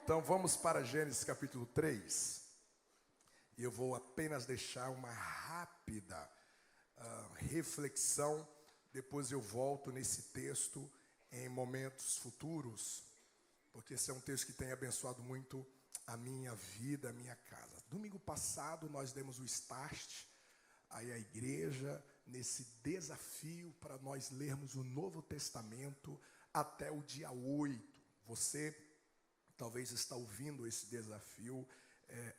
Então vamos para Gênesis capítulo 3. E eu vou apenas deixar uma rápida reflexão. Depois eu volto nesse texto em momentos futuros, porque esse é um texto que tem abençoado muito a minha vida, a minha casa. Domingo passado nós demos o start aí à igreja nesse desafio para nós lermos o Novo Testamento até o dia 8. Você talvez está ouvindo esse desafio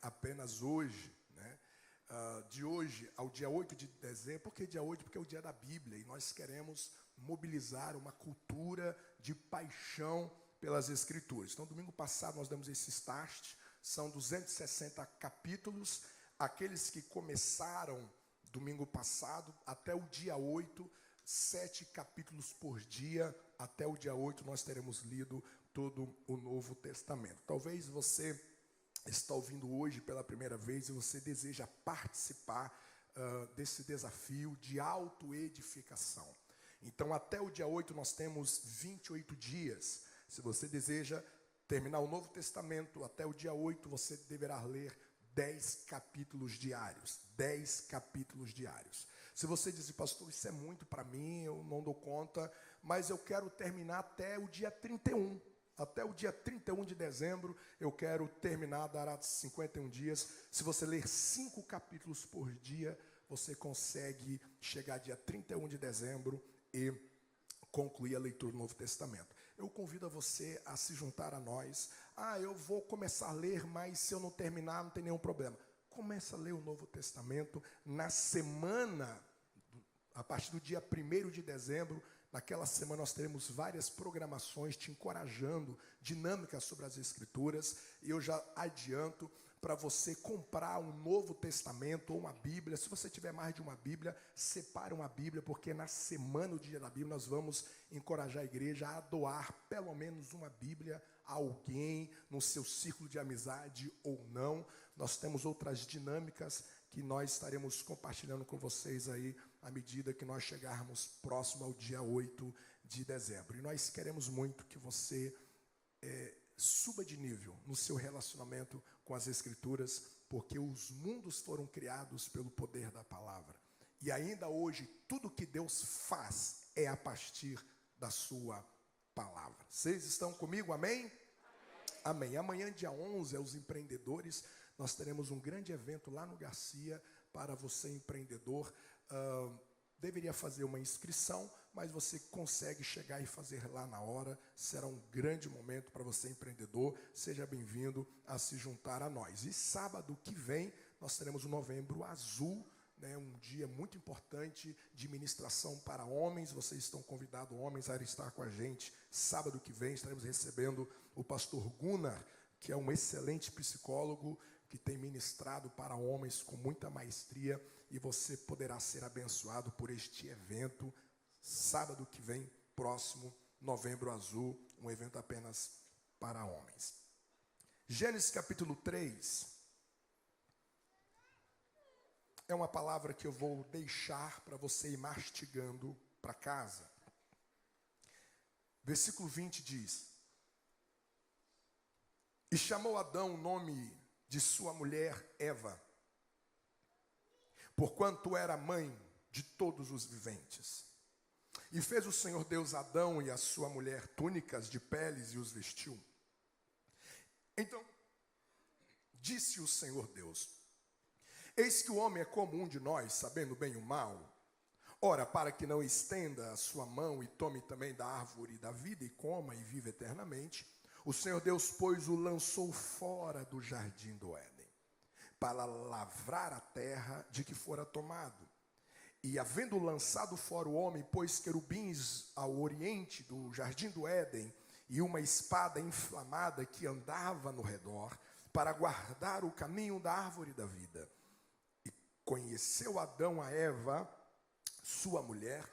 apenas hoje, né? De hoje ao dia 8 de dezembro. Por que dia 8? Porque é o dia da Bíblia e nós queremos mobilizar uma cultura de paixão pelas Escrituras. Então, domingo passado nós demos esse start, são 260 capítulos. Aqueles que começaram domingo passado até o dia 8, 7 capítulos por dia, até o dia 8 nós teremos lido todo o Novo Testamento. Talvez você está ouvindo hoje pela primeira vez e você deseja participar desse desafio de autoedificação. Então, até o dia 8 nós temos 28 dias. Se você deseja terminar o Novo Testamento até o dia 8, você deverá ler 10 capítulos diários. 10 capítulos diários. Se você diz, pastor, isso é muito para mim, eu não dou conta, mas eu quero terminar até o dia 31. Até o dia 31 de dezembro, eu quero terminar, dará 51 dias. Se você ler 5 capítulos por dia, você consegue chegar dia 31 de dezembro e concluir a leitura do Novo Testamento. Eu convido a você a se juntar a nós. Eu vou começar a ler, mas se eu não terminar, não tem nenhum problema. Começa a ler o Novo Testamento na semana, a partir do dia 1º de dezembro. Naquela semana nós teremos várias programações te encorajando, dinâmicas sobre as Escrituras. E eu já adianto para você comprar um Novo Testamento ou uma Bíblia. Se você tiver mais de uma Bíblia, separe uma Bíblia, porque na semana, o dia da Bíblia, nós vamos encorajar a igreja a doar pelo menos uma Bíblia a alguém no seu círculo de amizade ou não. Nós temos outras dinâmicas que nós estaremos compartilhando com vocês aí à medida que nós chegarmos próximo ao dia 8 de dezembro. E nós queremos muito que você suba de nível no seu relacionamento com as Escrituras, porque os mundos foram criados pelo poder da palavra. E ainda hoje, tudo que Deus faz é a partir da sua palavra. Vocês estão comigo? Amém? Amém. Amanhã, dia 11, aos empreendedores, nós teremos um grande evento lá no Garcia para você, empreendedor. Deveria fazer uma inscrição, mas você consegue chegar e fazer lá na hora. Será um grande momento para você, empreendedor. Seja bem-vindo a se juntar a nós. E sábado que vem, nós teremos o Novembro Azul, né, um dia muito importante de ministração para homens. Vocês estão convidados, homens, a estar com a gente. Sábado que vem estaremos recebendo o pastor Gunnar, que é um excelente psicólogo, que tem ministrado para homens com muita maestria, e você poderá ser abençoado por este evento, sábado que vem, próximo, Novembro Azul, um evento apenas para homens. Gênesis capítulo 3, é uma palavra que eu vou deixar para você ir mastigando para casa. Versículo 20 diz: E chamou Adão o nome de sua mulher Eva, porquanto era mãe de todos os viventes. E fez o Senhor Deus Adão e a sua mulher túnicas de peles e os vestiu. Então disse o Senhor Deus: Eis que o homem é como um de nós, sabendo bem o mal. Ora, para que não estenda a sua mão e tome também da árvore da vida e coma e viva eternamente, o Senhor Deus, pois, o lançou fora do jardim do Éden, para lavrar a terra de que fora tomado. E havendo lançado fora o homem, pôs querubins ao oriente do jardim do Éden, e uma espada inflamada que andava no redor, para guardar o caminho da árvore da vida. E conheceu Adão a Eva, sua mulher,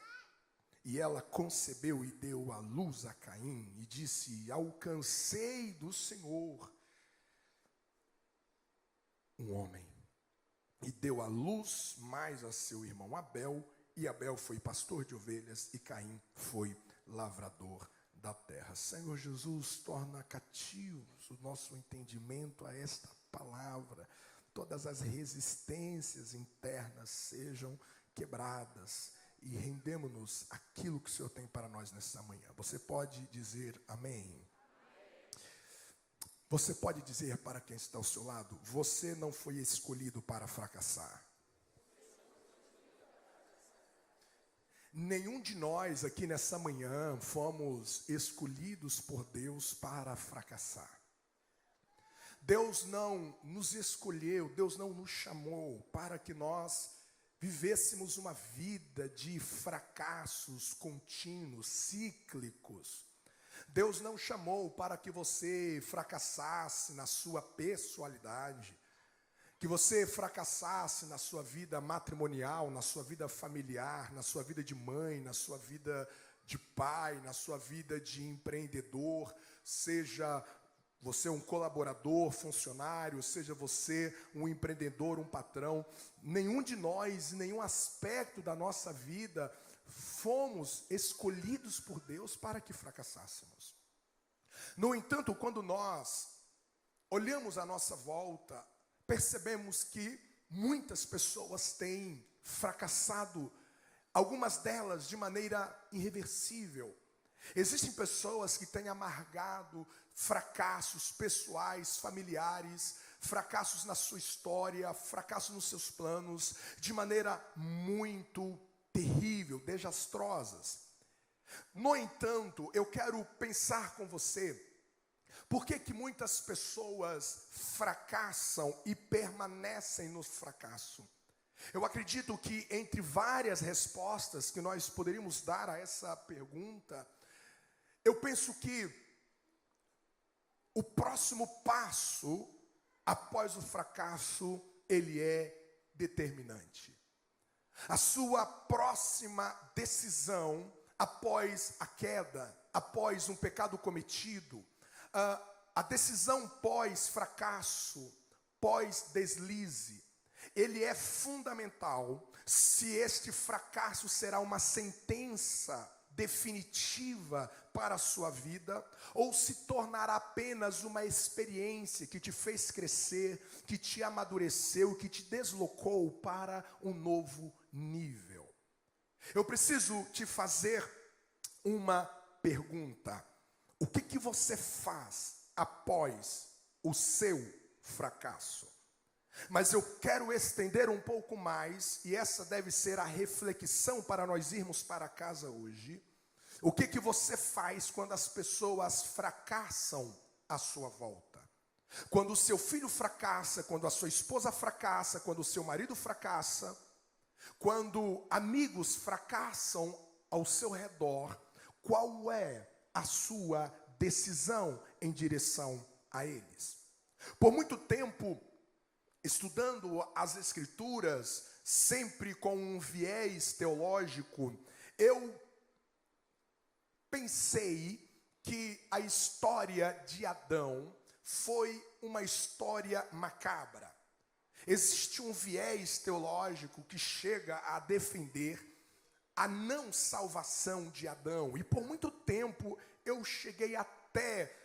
e ela concebeu e deu à luz a Caim, e disse: Alcancei do Senhor um homem. E deu à luz mais a seu irmão Abel, e Abel foi pastor de ovelhas, e Caim foi lavrador da terra. Senhor Jesus, torna cativos o nosso entendimento a esta palavra. Todas as resistências internas sejam quebradas e rendemos-nos aquilo que o Senhor tem para nós nessa manhã. Você pode dizer amém? Você pode dizer para quem está ao seu lado: você não foi escolhido para fracassar. Nenhum de nós aqui nessa manhã fomos escolhidos por Deus para fracassar. Deus não nos escolheu, Deus não nos chamou para que nós vivêssemos uma vida de fracassos contínuos, cíclicos. Deus não chamou para que você fracassasse na sua pessoalidade, que você fracassasse na sua vida matrimonial, na sua vida familiar, na sua vida de mãe, na sua vida de pai, na sua vida de empreendedor, seja você um colaborador, funcionário, seja você um empreendedor, um patrão. Nenhum de nós, nenhum aspecto da nossa vida, fomos escolhidos por Deus para que fracassássemos. No entanto, quando nós olhamos à nossa volta, percebemos que muitas pessoas têm fracassado, algumas delas de maneira irreversível. Existem pessoas que têm amargado fracassos pessoais, familiares, fracassos na sua história, fracassos nos seus planos, de maneira muito terrível, desastrosas. No entanto, eu quero pensar com você, por que muitas pessoas fracassam e permanecem no fracasso? Eu acredito que entre várias respostas que nós poderíamos dar a essa pergunta, eu penso que o próximo passo após o fracasso, ele é determinante. A sua próxima decisão após a queda, após um pecado cometido, a decisão pós-fracasso, pós-deslize, ele é fundamental se este fracasso será uma sentença definitiva para a sua vida, ou se tornará apenas uma experiência que te fez crescer, que te amadureceu, que te deslocou para um novo nível. Eu preciso te fazer uma pergunta. O que você faz após o seu fracasso? Mas eu quero estender um pouco mais, e essa deve ser a reflexão para nós irmos para casa hoje. O que você faz quando as pessoas fracassam à sua volta? Quando o seu filho fracassa, quando a sua esposa fracassa, quando o seu marido fracassa, quando amigos fracassam ao seu redor, qual é a sua decisão em direção a eles? Por muito tempo, estudando as Escrituras, sempre com um viés teológico, eu pensei que a história de Adão foi uma história macabra. Existe um viés teológico que chega a defender a não salvação de Adão. E por muito tempo eu cheguei até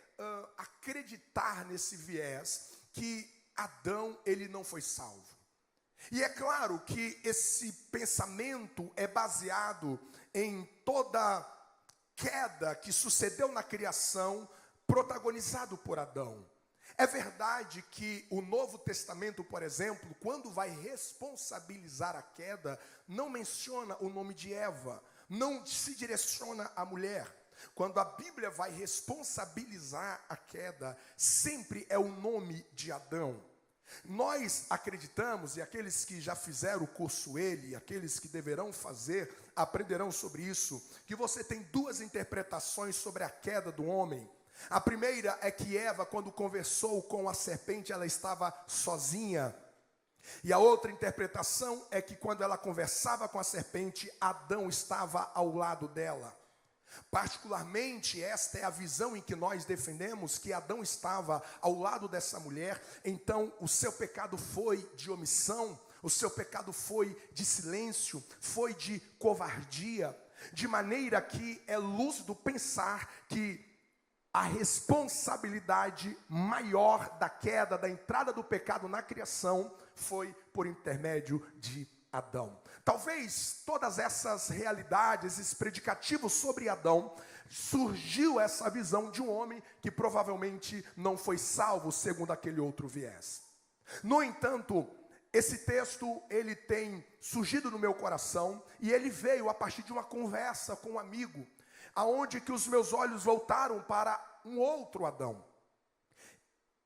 acreditar nesse viés que Adão, ele não foi salvo. E é claro que esse pensamento é baseado em toda queda que sucedeu na criação, protagonizado por Adão. É verdade que o Novo Testamento, por exemplo, quando vai responsabilizar a queda, não menciona o nome de Eva, não se direciona à mulher. Quando a Bíblia vai responsabilizar a queda, sempre é o nome de Adão. Nós acreditamos, e aqueles que já fizeram o curso e aqueles que deverão fazer, aprenderão sobre isso, que você tem duas interpretações sobre a queda do homem. A primeira é que Eva, quando conversou com a serpente, ela estava sozinha. E a outra interpretação é que quando ela conversava com a serpente, Adão estava ao lado dela. Particularmente, esta é a visão em que nós defendemos, que Adão estava ao lado dessa mulher. Então o seu pecado foi de omissão, o seu pecado foi de silêncio, foi de covardia. De maneira que é lúcido pensar que a responsabilidade maior da queda, da entrada do pecado na criação, foi por intermédio de Adão. Talvez todas essas realidades, esses predicativos sobre Adão, surgiu essa visão de um homem que provavelmente não foi salvo segundo aquele outro viés. No entanto, esse texto, ele tem surgido no meu coração e ele veio a partir de uma conversa com um amigo, aonde que os meus olhos voltaram para um outro Adão.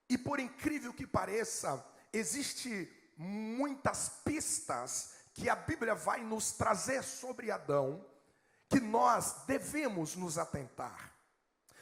E por incrível que pareça, existe muitas pistas que a Bíblia vai nos trazer sobre Adão, que nós devemos nos atentar.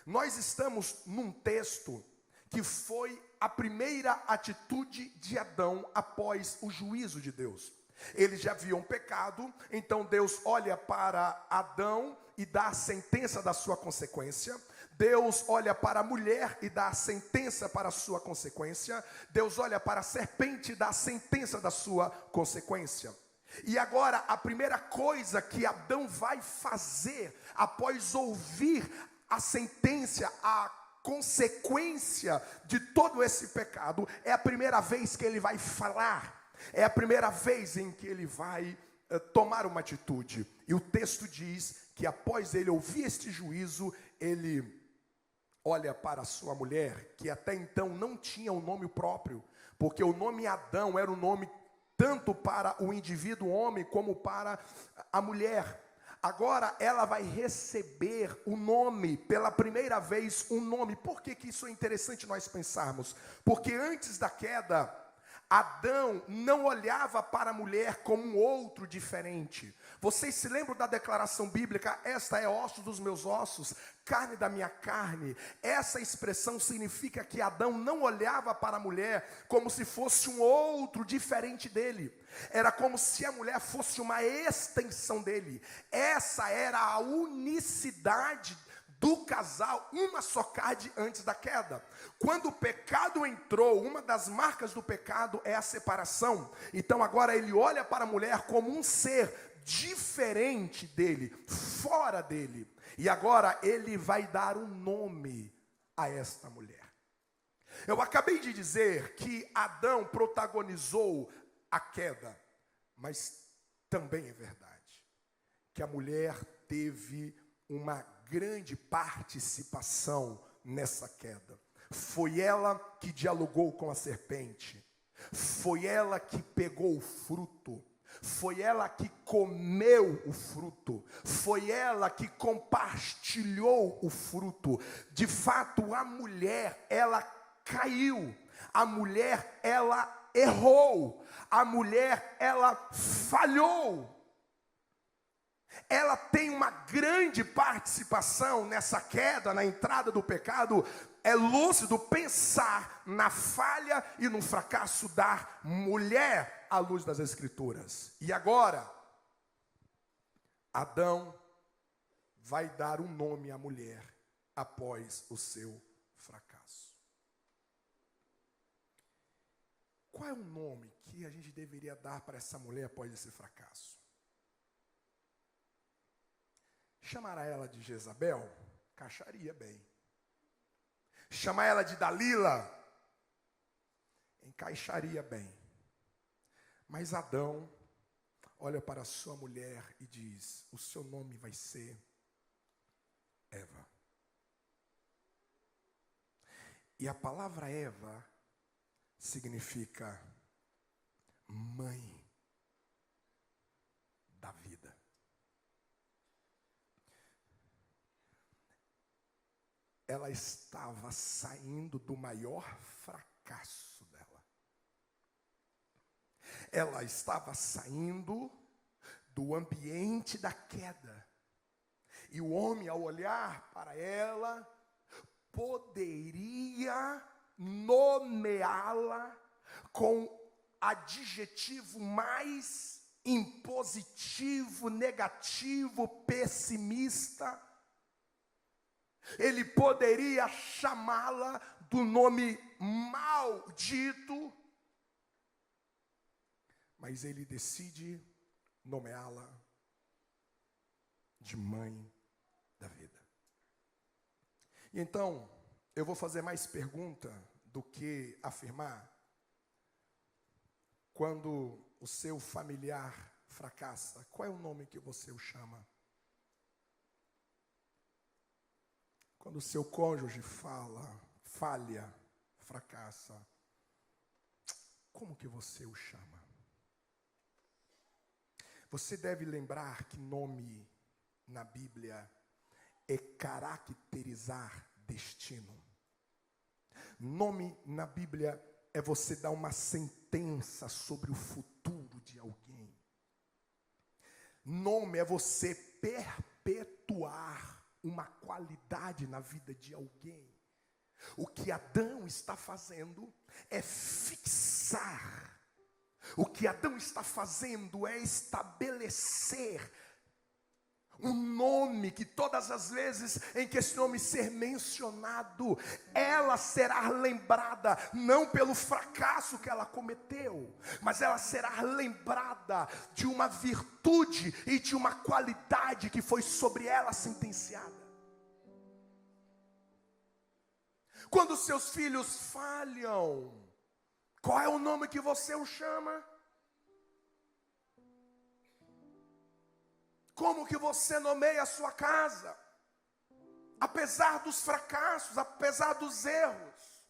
Nós estamos num texto que foi a primeira atitude de Adão após o juízo de Deus. Eles já haviam pecado, então Deus olha para Adão e dá a sentença da sua consequência. Deus olha para a mulher e dá a sentença para a sua consequência. Deus olha para a serpente e dá a sentença da sua consequência. E agora, a primeira coisa que Adão vai fazer após ouvir a sentença, a consequência de todo esse pecado, é a primeira vez que ele vai falar, é a primeira vez em que ele vai tomar uma atitude. E o texto diz que após ele ouvir este juízo, ele olha para a sua mulher, que até então não tinha um nome próprio, porque o nome Adão era um nome tanto para o indivíduo homem como para a mulher. Agora ela vai receber o nome, pela primeira vez um nome. Por que isso é interessante nós pensarmos? Porque antes da queda, Adão não olhava para a mulher como um outro diferente. Vocês se lembram da declaração bíblica, esta é osso dos meus ossos, carne da minha carne? Essa expressão significa que Adão não olhava para a mulher como se fosse um outro diferente dele. Era como se a mulher fosse uma extensão dele. Essa era a unicidade do casal, uma só carne antes da queda. Quando o pecado entrou, uma das marcas do pecado é a separação. Então agora ele olha para a mulher como um ser diferente dele, fora dele. E agora ele vai dar um nome a esta mulher. Eu acabei de dizer que Adão protagonizou a queda, mas também é verdade que a mulher teve uma grande participação nessa queda. Foi ela que dialogou com a serpente, foi ela que pegou o fruto, foi ela que comeu o fruto, foi ela que compartilhou o fruto. De fato, a mulher, ela caiu, a mulher, ela errou, a mulher, ela falhou. Ela tem uma grande participação nessa queda, na entrada do pecado. É lúcido pensar na falha e no fracasso da mulher à luz das Escrituras. E agora, Adão vai dar um nome à mulher após o seu fracasso. Qual é o nome que a gente deveria dar para essa mulher após esse fracasso? Chamar ela de Jezabel, encaixaria bem. Chamar ela de Dalila, encaixaria bem. Mas Adão olha para sua mulher e diz: o seu nome vai ser Eva. E a palavra Eva significa mãe da vida. Ela estava saindo do maior fracasso dela. Ela estava saindo do ambiente da queda. E o homem, ao olhar para ela, poderia nomeá-la com adjetivo mais impositivo, negativo, pessimista. Ele poderia chamá-la do nome maldito, mas ele decide nomeá-la de mãe da vida. E então, eu vou fazer mais pergunta do que afirmar. Quando o seu familiar fracassa, qual é o nome que você o chama? Quando o seu cônjuge falha, fracassa, como que você o chama? Você deve lembrar que nome na Bíblia é caracterizar destino. Nome na Bíblia é você dar uma sentença sobre o futuro de alguém. Nome é você perpetuar uma qualidade na vida de alguém. O que Adão está fazendo é fixar. O que Adão está fazendo é estabelecer um nome que todas as vezes em que esse nome ser mencionado, ela será lembrada não pelo fracasso que ela cometeu, mas ela será lembrada de uma virtude e de uma qualidade que foi sobre ela sentenciada. Quando seus filhos falham, qual é o nome que você o chama? Como que você nomeia a sua casa? Apesar dos fracassos, apesar dos erros.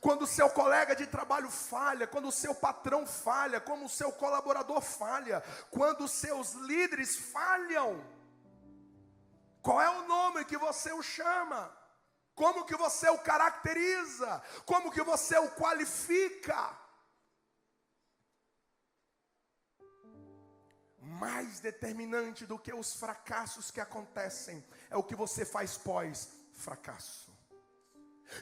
Quando o seu colega de trabalho falha, quando o seu patrão falha, como o seu colaborador falha, quando os seus líderes falham, qual é o nome que você o chama? Como que você o caracteriza? Como que você o qualifica? Mais determinante do que os fracassos que acontecem é o que você faz pós-fracasso.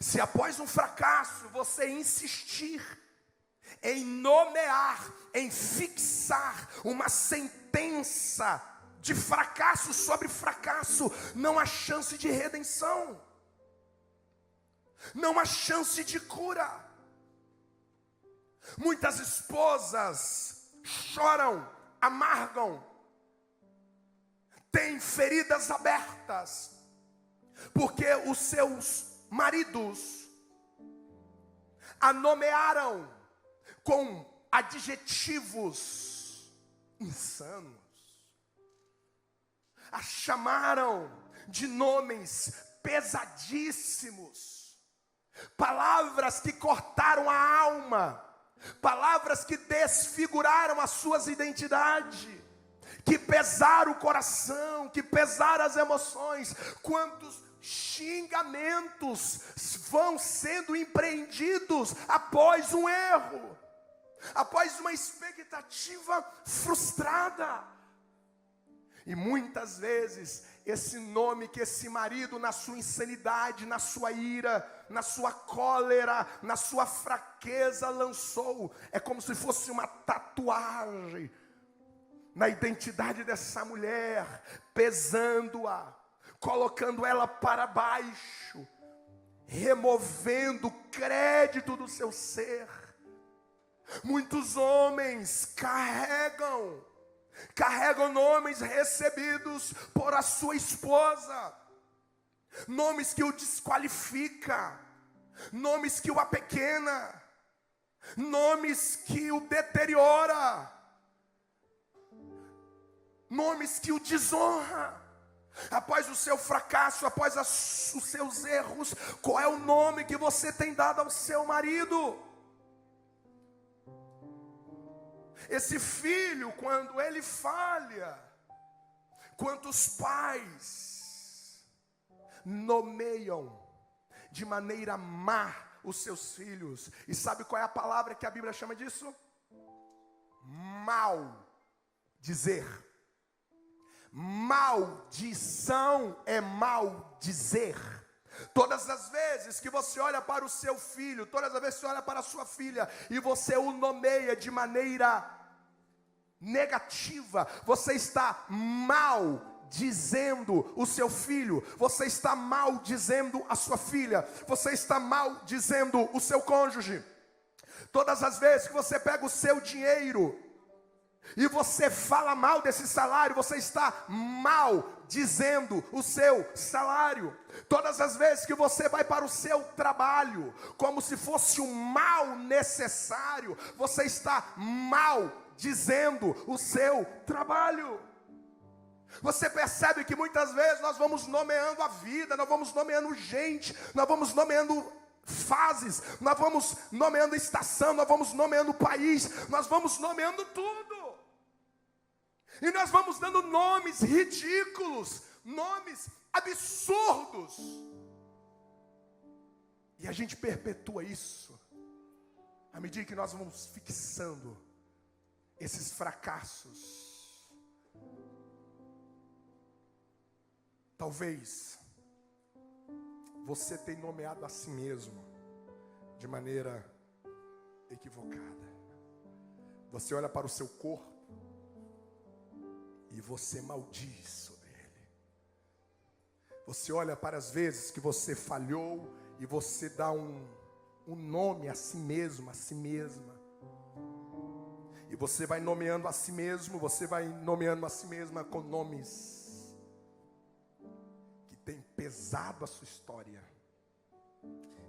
Se após um fracasso você insistir em nomear, em fixar uma sentença de fracasso sobre fracasso, não há chance de redenção. Não há chance de cura. Muitas esposas choram, amargam, têm feridas abertas, porque os seus maridos a nomearam com adjetivos insanos, a chamaram de nomes pesadíssimos, palavras que cortaram a alma, palavras que desfiguraram as suas identidades, que pesaram o coração, que pesaram as emoções. Quantos xingamentos vão sendo empreendidos após um erro, após uma expectativa frustrada. E muitas vezes esse nome que esse marido, na sua insanidade, na sua ira, na sua cólera, na sua fraqueza lançou, é como se fosse uma tatuagem na identidade dessa mulher, pesando-a, colocando ela para baixo, removendo o crédito do seu ser. Muitos homens carregam nomes recebidos por a sua esposa, nomes que o desqualifica, nomes que o apequena, nomes que o deteriora, nomes que o desonra. Após o seu fracasso, após os seus erros, qual é o nome que você tem dado ao seu marido? Esse filho, quando ele falha, quantos pais nomeiam de maneira má os seus filhos? E sabe qual é a palavra que a Bíblia chama disso? Maldizer. Maldição é maldizer. Todas as vezes que você olha para o seu filho, todas as vezes que você olha para a sua filha e você o nomeia de maneira negativa, você está maldizendo o seu filho, você está maldizendo a sua filha, você está maldizendo o seu cônjuge. Todas as vezes que você pega o seu dinheiro e você fala mal desse salário, você está maldizendo o seu salário. Todas as vezes que você vai para o seu trabalho, como se fosse um mal necessário, você está maldizendo o seu trabalho. Você percebe que muitas vezes nós vamos nomeando a vida, nós vamos nomeando gente, nós vamos nomeando fases, nós vamos nomeando estação, nós vamos nomeando país, nós vamos nomeando tudo. E nós vamos dando nomes ridículos, nomes absurdos. E a gente perpetua isso, à medida que nós vamos fixando esses fracassos. Talvez você tenha nomeado a si mesmo de maneira equivocada. Você olha para o seu corpo e você maldiz sobre ele. Você olha para as vezes que você falhou e você dá um nome a si mesmo, a si mesma. E você vai nomeando a si mesmo, você vai nomeando a si mesma com nomes que tem pesado a sua história,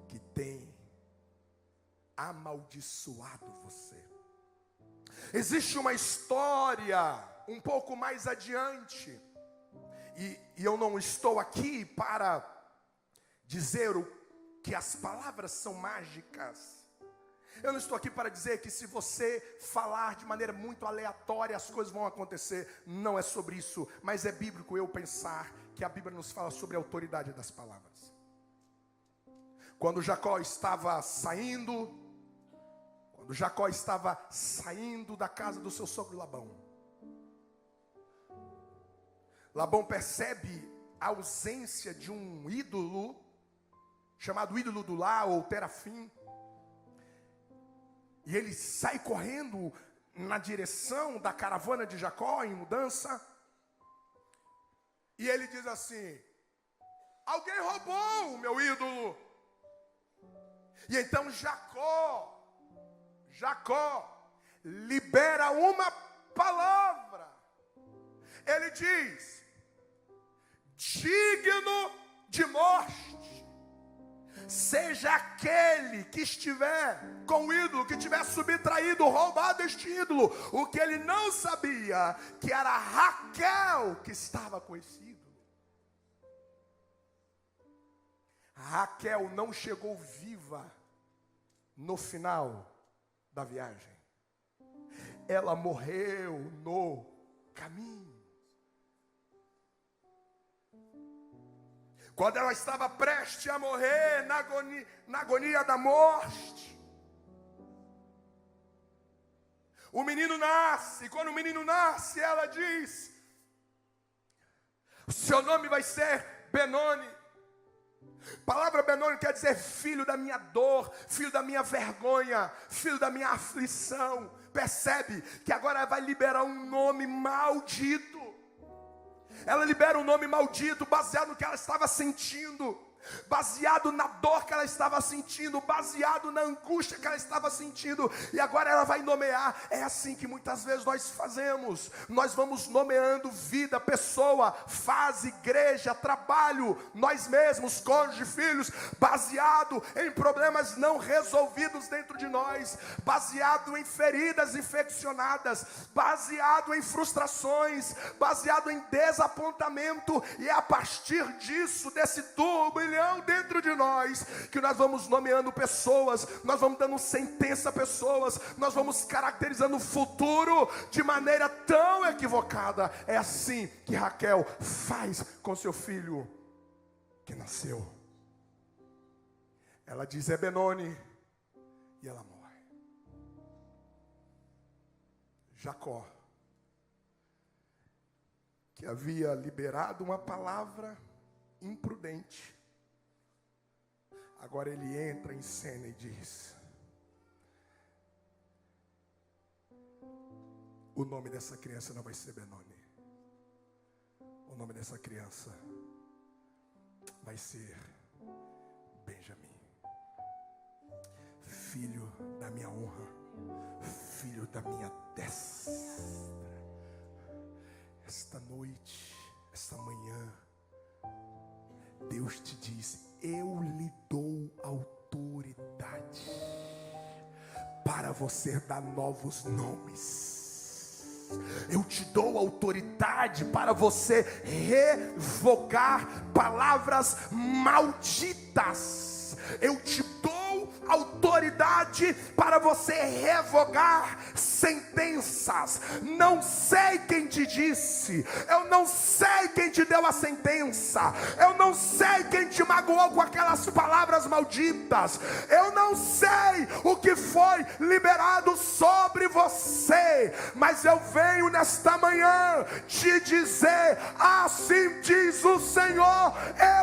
que tem amaldiçoado você. Existe uma história um pouco mais adiante, e eu não estou aqui para dizer que as palavras são mágicas. Eu não estou aqui para dizer que se você falar de maneira muito aleatória as coisas vão acontecer. Não é sobre isso, mas é bíblico eu pensar que a Bíblia nos fala sobre a autoridade das palavras. Quando Jacó estava saindo da casa do seu sogro Labão, Labão percebe a ausência de um ídolo, chamado ídolo do lar, ou terafim. E ele sai correndo na direção da caravana de Jacó, em mudança. E ele diz assim: alguém roubou o meu ídolo. E então Jacó libera uma palavra. Ele diz: digno de morte seja aquele que estiver com o ídolo, que tiver subtraído, roubado este ídolo. O que ele não sabia, que era Raquel que estava com esse ídolo. Raquel não chegou viva no final da viagem. Ela morreu no caminho. Quando ela estava prestes a morrer, na agonia da morte, o menino nasce. E quando o menino nasce, ela diz: o seu nome vai ser Benoni. A palavra Benoni quer dizer filho da minha dor, filho da minha vergonha, filho da minha aflição. Percebe que agora ela vai liberar um nome maldito. Ela libera um nome maldito baseado no que ela estava sentindo, baseado na dor que ela estava sentindo, baseado na angústia que ela estava sentindo. E agora ela vai nomear. É assim que muitas vezes nós fazemos. Nós vamos nomeando vida, pessoa, fase, igreja, trabalho, nós mesmos, cônjuge, filhos, baseado em problemas não resolvidos dentro de nós, baseado em feridas infeccionadas, baseado em frustrações, baseado em desapontamento. E é a partir disso, desse turbilhão dentro de nós, que nós vamos nomeando pessoas, nós vamos dando sentença a pessoas, nós vamos caracterizando o futuro de maneira tão equivocada. É assim que Raquel faz com seu filho que nasceu. Ela diz: é Benoni, e ela morre. Jacó, que havia liberado uma palavra imprudente, agora ele entra em cena e diz: o nome dessa criança não vai ser Benoni. O nome dessa criança vai ser Benjamim. Filho da minha honra, filho da minha destra. Esta noite, esta manhã, Deus te diz: eu lhe dou autoridade para você dar novos nomes. Eu te dou autoridade para você revogar palavras malditas. Eu te dou autoridade para você revogar sentenças. Não sei quem te disse, eu não sei quem te deu a sentença, eu não sei quem te magoou com aquelas palavras malditas, eu não sei o que foi liberado sobre você, mas eu venho nesta manhã te dizer: assim diz o Senhor,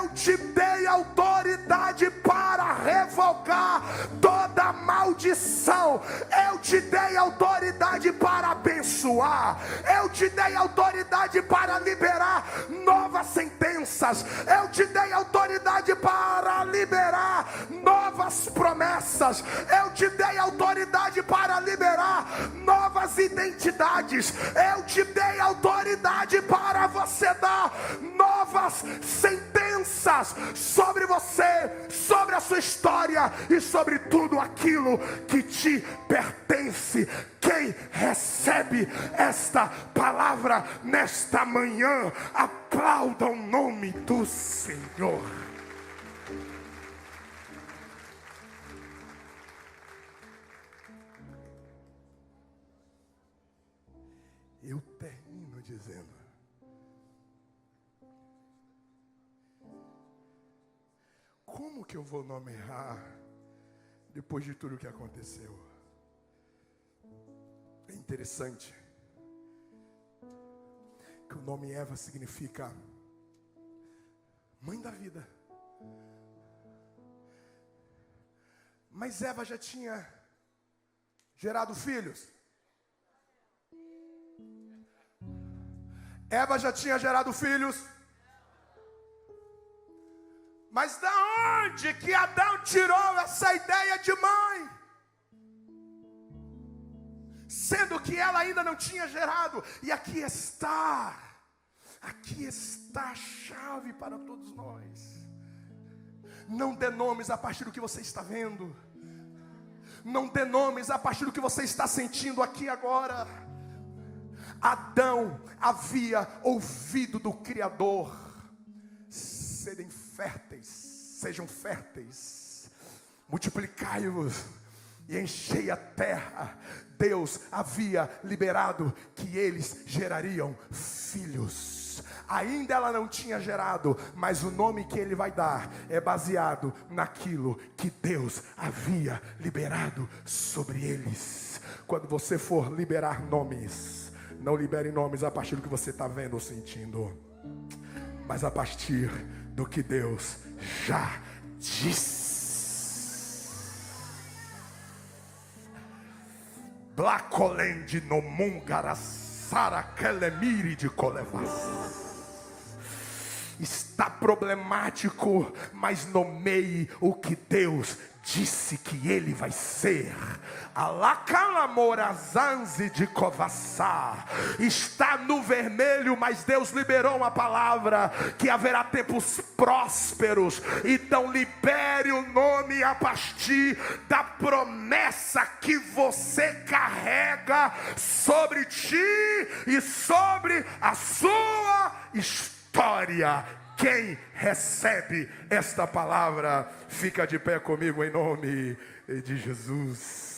eu te dei autoridade para revogar toda maldição, eu te dei autoridade para abençoar, eu te dei autoridade para liberar novas sentenças, eu te dei autoridade para liberar novas promessas, eu te dei autoridade para liberar novas identidades, eu te dei autoridade para você dar novas sentenças sobre você, sobre a sua história e sobre tudo aquilo que te pertence. Quem recebe esta palavra nesta manhã, aplauda o nome do Senhor. Eu termino dizendo: como que eu vou nomear depois de tudo o que aconteceu? É interessante que o nome Eva significa mãe da vida. Mas Eva já tinha gerado filhos. Eva já tinha gerado filhos. Mas da onde que Adão tirou essa ideia de mãe? Sendo que ela ainda não tinha gerado. E aqui está a chave para todos nós. Não dê nomes a partir do que você está vendo. Não dê nomes a partir do que você está sentindo aqui agora. Adão havia ouvido do Criador: sejam férteis, multiplicai-vos e enchei a terra. Deus havia liberado que eles gerariam filhos. Ainda ela não tinha gerado, mas o nome que ele vai dar é baseado naquilo que Deus havia liberado sobre eles. Quando você for liberar nomes, não libere nomes a partir do que você está vendo ou sentindo, mas a partir do que Deus já disse. Blacolende no mungarasara kelemiri de colevas. Está problemático, mas nomeie o que Deus disse que ele vai ser. Alacalamorazanze de covaçá. Está no vermelho, mas Deus liberou uma palavra que haverá tempos prósperos. Então libere o nome a partir da promessa que você carrega sobre ti e sobre a sua história. Quem recebe esta palavra, fica de pé comigo em nome de Jesus.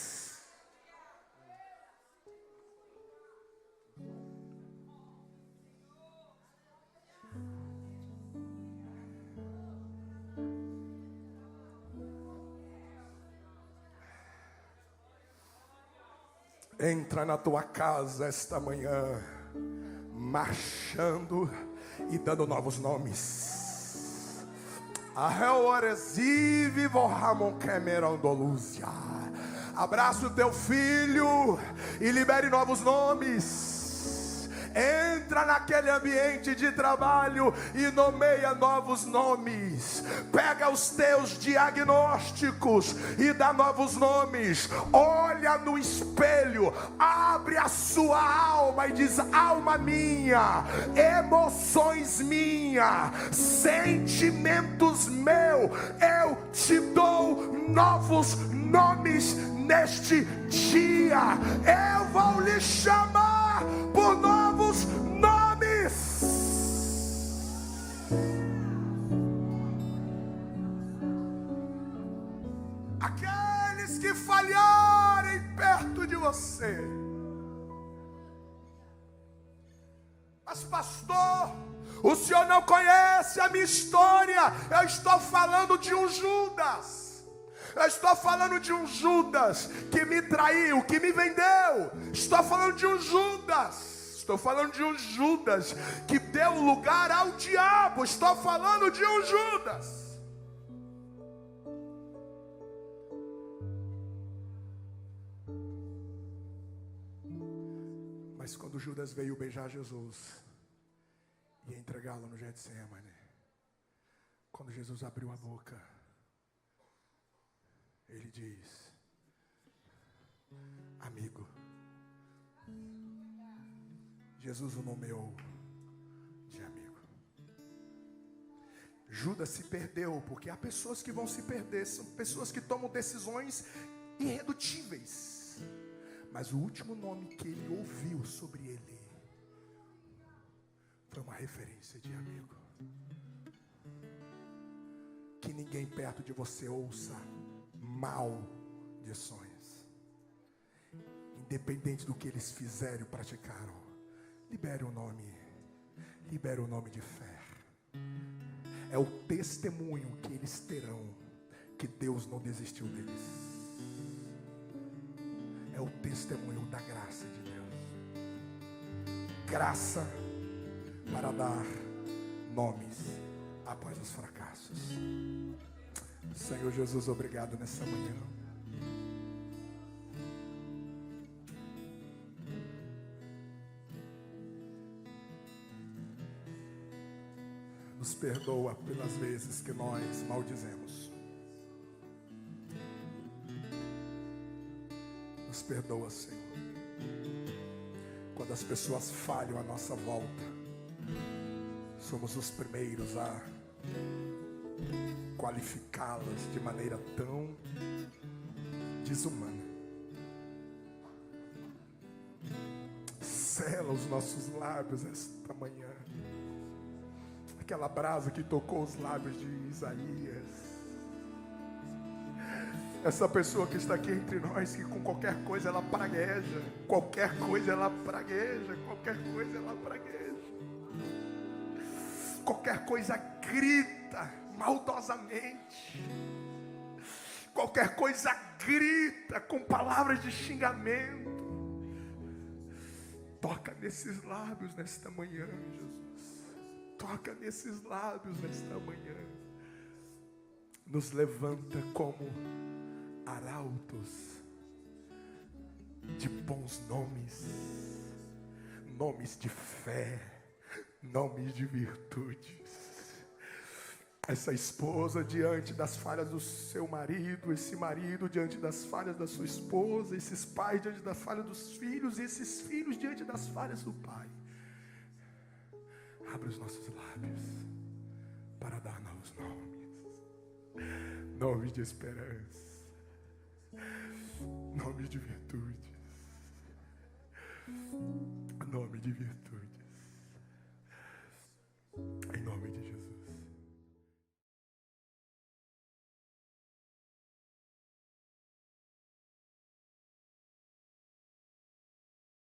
Entra na tua casa esta manhã, marchando e dando novos nomes. Abraça o teu filho e libere novos nomes. Entra naquele ambiente de trabalho e nomeia novos nomes. Pega os teus diagnósticos e dá novos nomes. Olha no espelho, abre a sua alma e diz: alma minha, emoções minha, sentimentos meu, eu te dou novos nomes neste dia. Eu vou lhe chamar por novos nomes. Aqueles que falharem perto de você. Mas pastor, o senhor não conhece a minha história. Eu estou falando de um Judas. Eu estou falando de um Judas que me traiu, que me vendeu. Estou falando de um Judas. Estou falando de um Judas que deu lugar ao diabo. Estou falando de um Judas. Mas quando Judas veio beijar Jesus e entregá-lo no Getsemane, quando Jesus abriu a boca, ele diz: amigo. Jesus o nomeou de amigo. Judas se perdeu, porque há pessoas que vão se perder, são pessoas que tomam decisões irredutíveis. Mas o último nome que ele ouviu sobre ele foi uma referência de amigo. Que ninguém perto de você ouça maldições, independente do que eles fizeram e praticaram. Libere o nome de fé. É o testemunho que eles terão que Deus não desistiu deles. É o testemunho da graça de Deus. Graça para dar nomes após os fracassos. Senhor Jesus, obrigado nessa manhã. Nos perdoa pelas vezes que nós maldizemos. Nos perdoa, Senhor, quando as pessoas falham à nossa volta. Somos os primeiros a qualificá-las de maneira tão desumana. Sela os nossos lábios esta manhã. Aquela brasa que tocou os lábios de Isaías. Essa pessoa que está aqui entre nós, que com qualquer coisa ela pragueja. Qualquer coisa ela pragueja. Qualquer coisa ela pragueja. Qualquer coisa grita maldosamente. Qualquer coisa grita com palavras de xingamento. Toca nesses lábios nesta manhã, Jesus. Toca nesses lábios nesta manhã. Nos levanta como arautos de bons nomes, nomes de fé, nomes de virtudes. Essa esposa diante das falhas do seu marido, esse marido diante das falhas da sua esposa, esses pais diante da falha dos filhos, e esses filhos diante das falhas do pai. Abre os nossos lábios para dar novos nomes. Nomes de esperança. Nomes de virtudes. Nome de virtude.